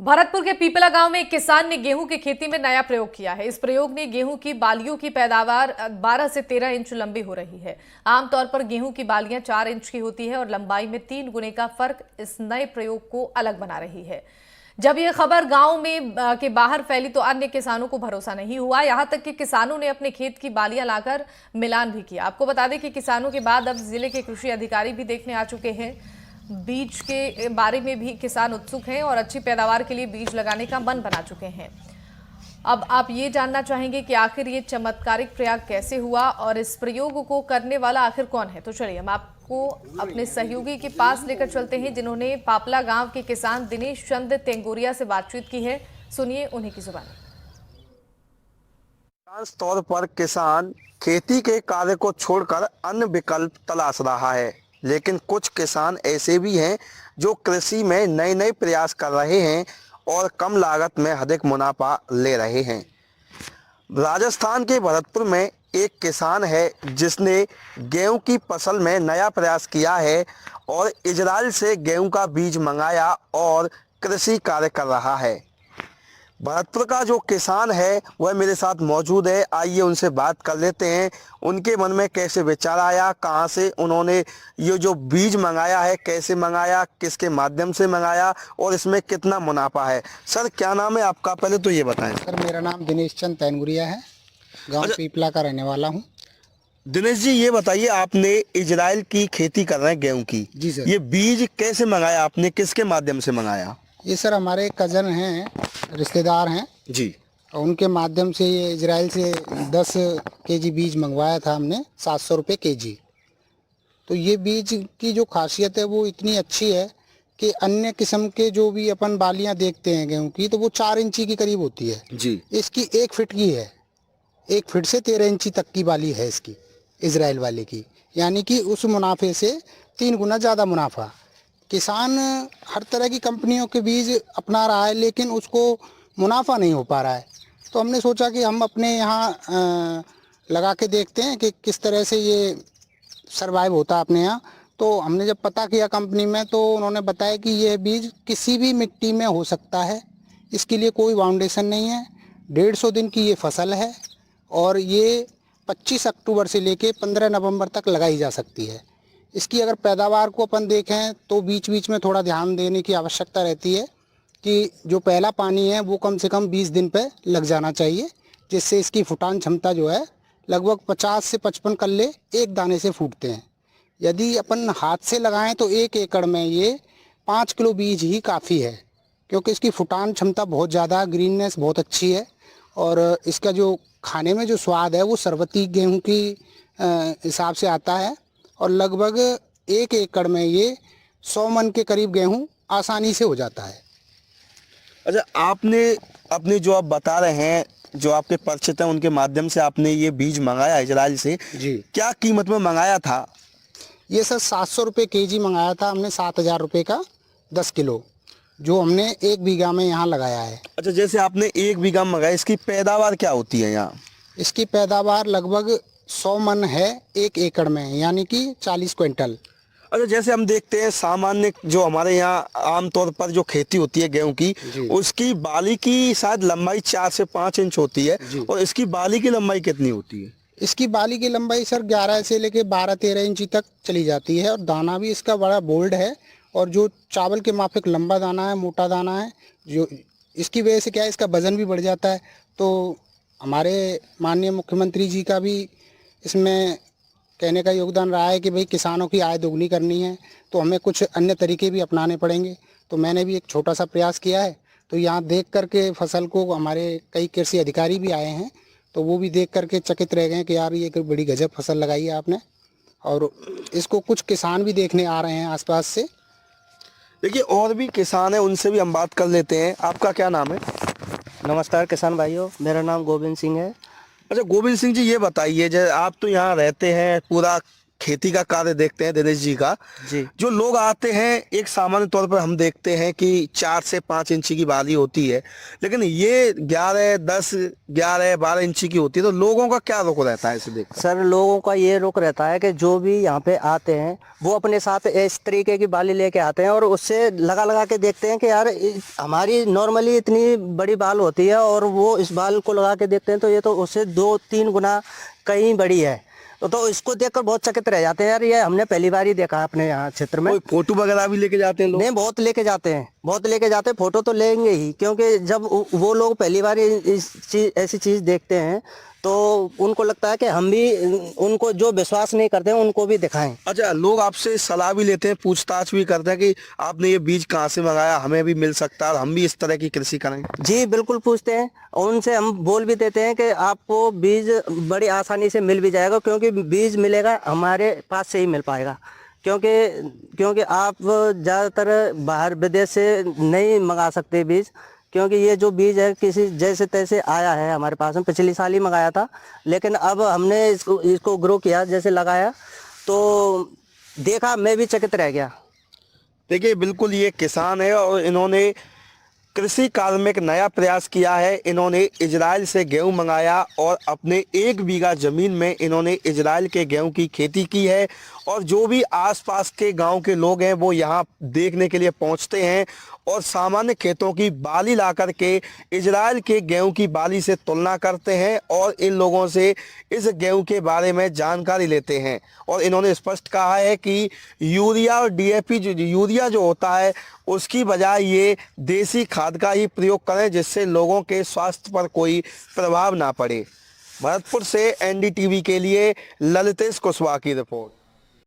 भरतपुर के पीपला गांव में एक किसान ने गेहूं की खेती में नया प्रयोग किया है। इस प्रयोग ने गेहूं की बालियों की पैदावार 12 से 13 इंच लंबी हो रही है। आमतौर पर गेहूं की बालियां 4 इंच की होती है और लंबाई में 3 गुने का फर्क इस नए प्रयोग को अलग बना रही है। जब यह खबर गांव में के बाहर फैली तो अन्य किसानों को भरोसा नहीं हुआ। यहां तक कि किसानों ने अपने खेत की बालियां लाकर मिलान भी किया। आपको बता दें कि किसानों के बाद अब जिले के कृषि अधिकारी भी देखने आ चुके हैं। बीज के बारे में भी किसान उत्सुक हैं और अच्छी पैदावार के लिए बीज लगाने का मन बना चुके हैं। अब आप ये जानना चाहेंगे कि आखिर ये चमत्कारिक प्रयोग कैसे हुआ और इस प्रयोग को करने वाला आखिर कौन है। तो चलिए हम आपको अपने सहयोगी के पास लेकर चलते हैं, जिन्होंने पापला गांव के किसान दिनेश चंद तेंगोरिया से बातचीत की है। सुनिए उन्हीं की जुबानी। खास तौर पर किसान खेती के कार्य को छोड़कर अन्य विकल्प तलाश रहा है, लेकिन कुछ किसान ऐसे भी हैं जो कृषि में नए नए प्रयास कर रहे हैं और कम लागत में अधिक मुनाफा ले रहे हैं। राजस्थान के भरतपुर में एक किसान है जिसने गेहूं की फसल में नया प्रयास किया है और इजराइल से गेहूं का बीज मंगाया और कृषि कार्य कर रहा है। भरतपुर का जो किसान है वह मेरे साथ मौजूद है। आइए उनसे बात कर लेते हैं, उनके मन में कैसे विचार आया, कहां से उन्होंने ये जो बीज मंगाया है, कैसे मंगाया, किसके माध्यम से मंगाया और इसमें कितना मुनाफा है। सर क्या नाम है आपका, पहले तो ये बताएं। सर मेरा नाम दिनेश चंद तेंगुरिया है, गांव पीपला का रहने वाला हूं। दिनेश जी ये बताइए, आपने इजराइल की खेती कर रहे हैं गेहूं की। जी सर। ये बीज कैसे मंगाया आपने, किसके माध्यम से मंगाया? ये सर हमारे कज़न हैं, रिश्तेदार हैं जी। और उनके माध्यम से ये इजराइल से 10 केजी बीज मंगवाया था हमने, 700 रुपये केजी। तो ये बीज की जो खासियत है वो इतनी अच्छी है कि अन्य किस्म के जो भी अपन बालियां देखते हैं गेहूं की, तो वो 4 इंची के करीब होती है जी। इसकी 1 फीट की है, 1 फीट से 13 इंची तक की बाली है इसकी, इजराइल वाले की। यानी कि उस मुनाफे से 3 गुना ज़्यादा मुनाफा। किसान हर तरह की कंपनियों के बीज अपना रहा है लेकिन उसको मुनाफा नहीं हो पा रहा है। तो हमने सोचा कि हम अपने यहाँ लगा के देखते हैं कि किस तरह से ये सरवाइव होता है अपने यहाँ। तो हमने जब पता किया कंपनी में तो उन्होंने बताया कि ये बीज किसी भी मिट्टी में हो सकता है, इसके लिए कोई फाउंडेशन नहीं है। 150 दिन की ये फसल है और ये 25 अक्टूबर से लेके 15 नवंबर तक लगाई जा सकती है। इसकी अगर पैदावार को अपन देखें तो बीच बीच में थोड़ा ध्यान देने की आवश्यकता रहती है कि जो पहला पानी है वो कम से कम 20 दिन पे लग जाना चाहिए, जिससे इसकी फुटान क्षमता जो है लगभग 50 से 55 कल्ले एक दाने से फूटते हैं। यदि अपन हाथ से लगाएं तो 1 एकड़ में ये 5 किलो बीज ही काफ़ी है, क्योंकि इसकी फुटान क्षमता बहुत ज़्यादा, ग्रीननेस बहुत अच्छी है और इसका जो खाने में जो स्वाद है वो सरबती गेहूँ की हिसाब से आता है और लगभग 1 एकड़ में ये 100 मन के करीब गेहूं आसानी से हो जाता है। अच्छा, आपने अपने जो आप बता रहे हैं, जो आपके परिचित हैं उनके माध्यम से आपने ये बीज मंगाया इजराइल से। जी। क्या कीमत में मंगाया था? ये सर 700 रुपये केजी मंगाया था हमने, 7,000 रुपये का 10 किलो, जो हमने 1 बीघा में यहाँ लगाया है। अच्छा, जैसे आपने 1 बीघा में मंगाया, इसकी पैदावार क्या होती है यहाँ? इसकी पैदावार लगभग 100 मन है 1 एकड़ में, यानी कि 40 क्विंटल। अच्छा, जैसे हम देखते हैं सामान्य जो हमारे यहाँ आमतौर पर जो खेती होती है गेहूं की, उसकी बाली की शायद लंबाई 4 से 5 इंच होती है और इसकी बाली की लंबाई कितनी होती है? इसकी बाली की लंबाई सर 11 से लेके 12-13 इंची तक चली जाती है और दाना भी इसका बड़ा बोल्ड है और जो चावल के माफिक लंबा दाना है, मोटा दाना है, जो इसकी वजह से क्या है इसका वजन भी बढ़ जाता है। तो हमारे माननीय मुख्यमंत्री जी का भी इसमें कहने का योगदान रहा है कि भाई किसानों की आय दोगुनी करनी है तो हमें कुछ अन्य तरीके भी अपनाने पड़ेंगे। तो मैंने भी एक छोटा सा प्रयास किया है। तो यहाँ देख करके फसल को हमारे कई कृषि अधिकारी भी आए हैं, तो वो भी देख करके चकित रह गए कि यार ये कोई बड़ी गजब फसल लगाई है आपने। और इसको कुछ किसान भी देखने आ रहे हैं आसपास से। देखिए और भी किसान हैं, उनसे भी हम बात कर लेते हैं। आपका क्या नाम है? नमस्कार किसान भाइयों, मेरा नाम गोविंद सिंह है। अच्छा गोविंद सिंह जी, ये बताइए, जैसे आप तो यहाँ रहते हैं, पूरा खेती का कार्य देखते हैं दिनेश जी का, जी। जो लोग आते हैं एक सामान्य तौर पर हम देखते हैं कि 4 से 5 इंची की बाली होती है, लेकिन ये 11, 10, 11, 12 इंची की होती है। तो लोगों का क्या रुख रहता है इसे देख? सर लोगों का ये रुख रहता है कि जो भी यहाँ पे आते हैं वो अपने साथ इस तरीके की बाली लेके आते हैं और उससे लगा लगा के देखते हैं कि यार हमारी नॉर्मली इतनी बड़ी बाल होती है और वो इस बाल को लगा के देखते हैं तो ये तो उससे 2-3 गुना कहीं बड़ी है। तो इसको देखकर बहुत चकित रह जाते हैं, यार ये हमने पहली बार ही देखा अपने यहाँ क्षेत्र में। कोई फोटो वगैरह भी लेके जाते हैं लोग? नहीं, बहुत लेके जाते हैं, बहुत लेके जाते हैं। फोटो तो लेंगे ही, क्योंकि जब वो लोग पहली बार ऐसी चीज़ देखते हैं तो उनको लगता है कि हम भी उनको जो विश्वास नहीं करते हैं उनको भी दिखाएं। अच्छा, लोग आपसे सलाह भी लेते हैं, पूछताछ भी करते हैं कि आपने ये बीज कहाँ से मंगाया, हमें भी मिल सकता है, हम भी इस तरह की कृषि करें? जी बिल्कुल पूछते हैं और उनसे हम बोल भी देते हैं कि आपको बीज बड़ी आसानी से मिल भी जाएगा, क्योंकि बीज मिलेगा हमारे पास से ही मिल पाएगा। क्योंकि आप ज़्यादातर बाहर विदेश से नहीं मंगा सकते बीज, क्योंकि ये जो बीज है किसी जैसे तैसे आया है हमारे पास में। पिछली साल ही मंगाया था, लेकिन अब हमने इसको ग्रो किया, जैसे लगाया तो देखा, मैं भी चकित रह गया। देखिए, बिल्कुल ये किसान है और इन्होंने कृषि कार्य में एक नया प्रयास किया है। इन्होंने इजराइल से गेहूं मंगाया और अपने 1 बीघा ज़मीन में इन्होंने इजराइल के गेहूं की खेती की है। और जो भी आसपास के गांव के लोग हैं वो यहां देखने के लिए पहुंचते हैं और सामान्य खेतों की बाली ला कर के इजराइल के गेहूं की बाली से तुलना करते हैं और इन लोगों से इस गेहूं के बारे में जानकारी लेते हैं। और इन्होंने स्पष्ट कहा है कि यूरिया और डीएपी यूरिया जो होता है उसकी बजाय ये देसी खाद का ही प्रयोग करें, जिससे लोगों के स्वास्थ्य पर कोई प्रभाव ना पड़े। भरतपुर से एनडीटीवी के लिए ललितेश कुशवाहा की रिपोर्ट।